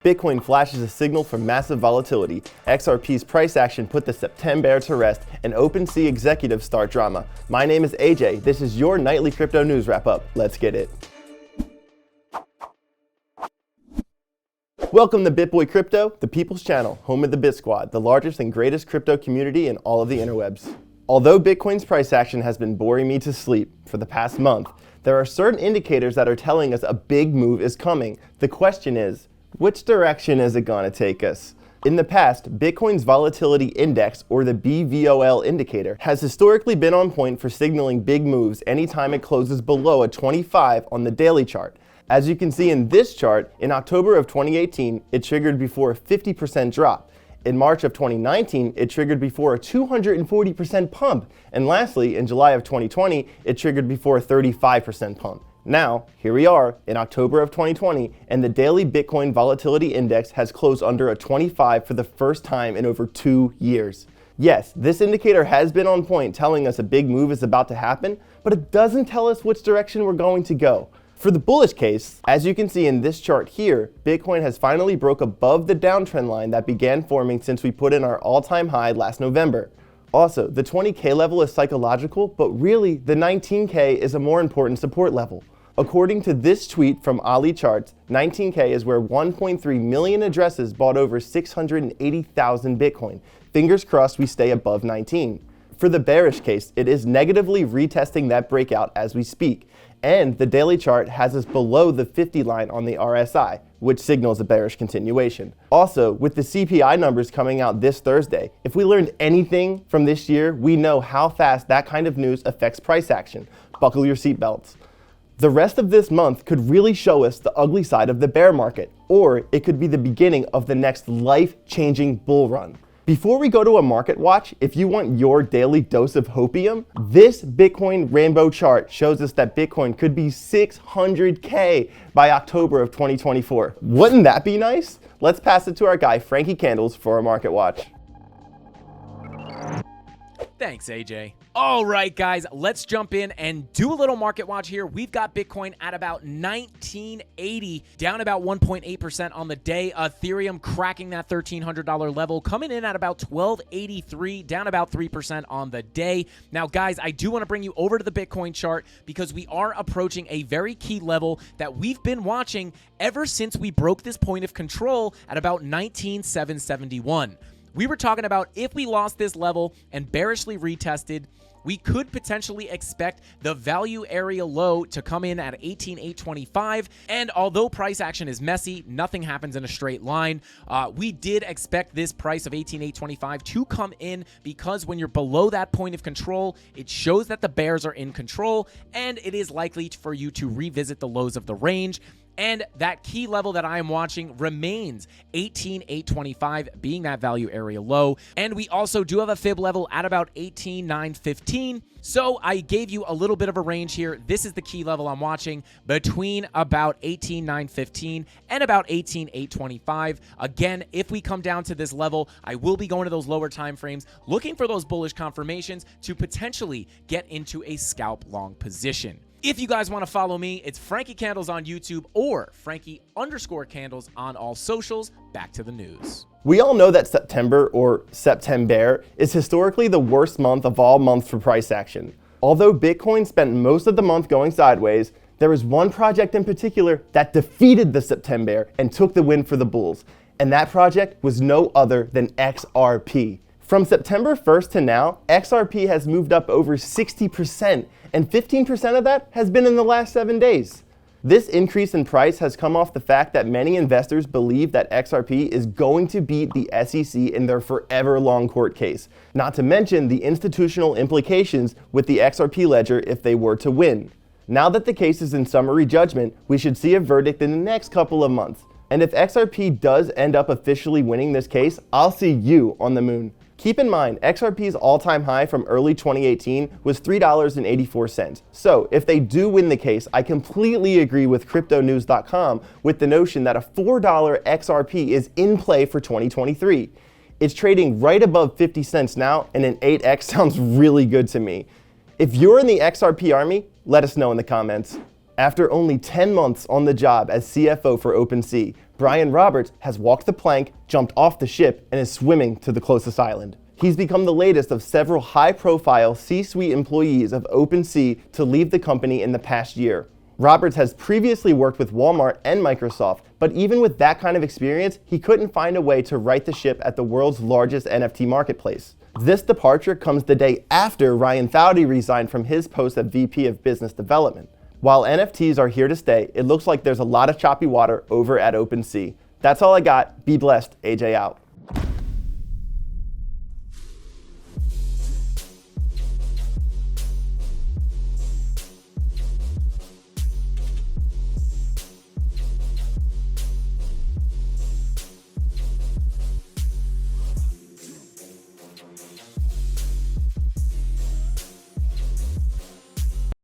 Bitcoin flashes a signal for massive volatility. XRP's price action put the SeptemBear to rest, and Opensea executives start drama. My name is AJ. This is your nightly crypto news wrap up. Let's get it. Welcome to BitBoy Crypto, the people's channel, home of the BitSquad, the largest and greatest crypto community in all of the interwebs. Although Bitcoin's price action has been boring me to sleep for the past month, there are certain indicators that are telling us a big move is coming. The question is, which direction is it going to take us? In the past, Bitcoin's volatility index, or the BVOL indicator, has historically been on point for signaling big moves anytime it closes below a 25 on the daily chart. As you can see in this chart, in October of 2018, it triggered before a 50% drop. In March of 2019, it triggered before a 240% pump. And lastly, in July of 2020, it triggered before a 35% pump. Now, here we are in October of 2020, and the daily Bitcoin volatility index has closed under a 25 for the first time in over 2 years. Yes, this indicator has been on point, telling us a big move is about to happen, but it doesn't tell us which direction we're going to go. For the bullish case, as you can see in this chart here, Bitcoin has finally broke above the downtrend line that began forming since we put in our all-time high last November. Also, the 20K level is psychological, but really the 19K is a more important support level. According to this tweet from Ali Charts, 19K is where 1.3 million addresses bought over 680,000 Bitcoin. Fingers crossed we stay above 19. For the bearish case, it is negatively retesting that breakout as we speak, and the daily chart has us below the 50 line on the RSI, which signals a bearish continuation. Also, with the CPI numbers coming out this Thursday, if we learned anything from this year, we know how fast that kind of news affects price action. Buckle your seatbelts. The rest of this month could really show us the ugly side of the bear market, or it could be the beginning of the next life-changing bull run. Before we go to a market watch, if you want your daily dose of hopium, this Bitcoin rainbow chart shows us that Bitcoin could be 600K by October of 2024. Wouldn't that be nice? Let's pass it to our guy, Frankie Candles, for a market watch. Thanks, AJ. All right, guys, let's jump in and do a little market watch here. We've got Bitcoin at about 1980, down about 1.8% on the day. Ethereum cracking that $1,300 level, coming in at about 1283, down about 3% on the day. Now, guys, I do want to bring you over to the Bitcoin chart because we are approaching a very key level that we've been watching ever since we broke this point of control at about 19,771. We were talking about if we lost this level and bearishly retested, we could potentially expect the value area low to come in at 18,825. And although price action is messy, nothing happens in a straight line. We did expect this price of 18,825 to come in because when you're below that point of control, it shows that the bears are in control and it is likely for you to revisit the lows of the range. And that key level that I am watching remains 18,825 being that value area low. And we also do have a fib level at about 18,915. So I gave you a little bit of a range here. This is the key level I'm watching between about 18,915 and about 18,825. Again, if we come down to this level, I will be going to those lower time frames, looking for those bullish confirmations to potentially get into a scalp long position. If you guys want to follow me, it's Frankie Candles on YouTube or Frankie_Candles on all socials. Back to the news. We all know that September, or SeptemBear, is historically the worst month of all months for price action. Although Bitcoin spent most of the month going sideways, there was one project in particular that defeated the SeptemBear and took the win for the bulls. And that project was no other than XRP. From September 1st to now, XRP has moved up over 60%, and 15% of that has been in the last 7 days. This increase in price has come off the fact that many investors believe that XRP is going to beat the SEC in their forever long court case, not to mention the institutional implications with the XRP ledger if they were to win. Now that the case is in summary judgment, we should see a verdict in the next couple of months. And if XRP does end up officially winning this case, I'll see you on the moon. Keep in mind, XRP's all-time high from early 2018 was $3.84. So if they do win the case, I completely agree with CryptoNews.com with the notion that a $4 XRP is in play for 2023. It's trading right above 50 cents now, and an 8x sounds really good to me. If you're in the XRP army, let us know in the comments. After only 10 months on the job as CFO for Opensea, Brian Roberts has walked the plank, jumped off the ship, and is swimming to the closest island. He's become the latest of several high-profile C-suite employees of Opensea to leave the company in the past year. Roberts has previously worked with Walmart and Microsoft, but even with that kind of experience, he couldn't find a way to right the ship at the world's largest NFT marketplace. This departure comes the day after Ryan Thaudy resigned from his post as VP of Business Development. While NFTs are here to stay, it looks like there's a lot of choppy water over at Opensea. That's all I got. Be blessed. AJ out.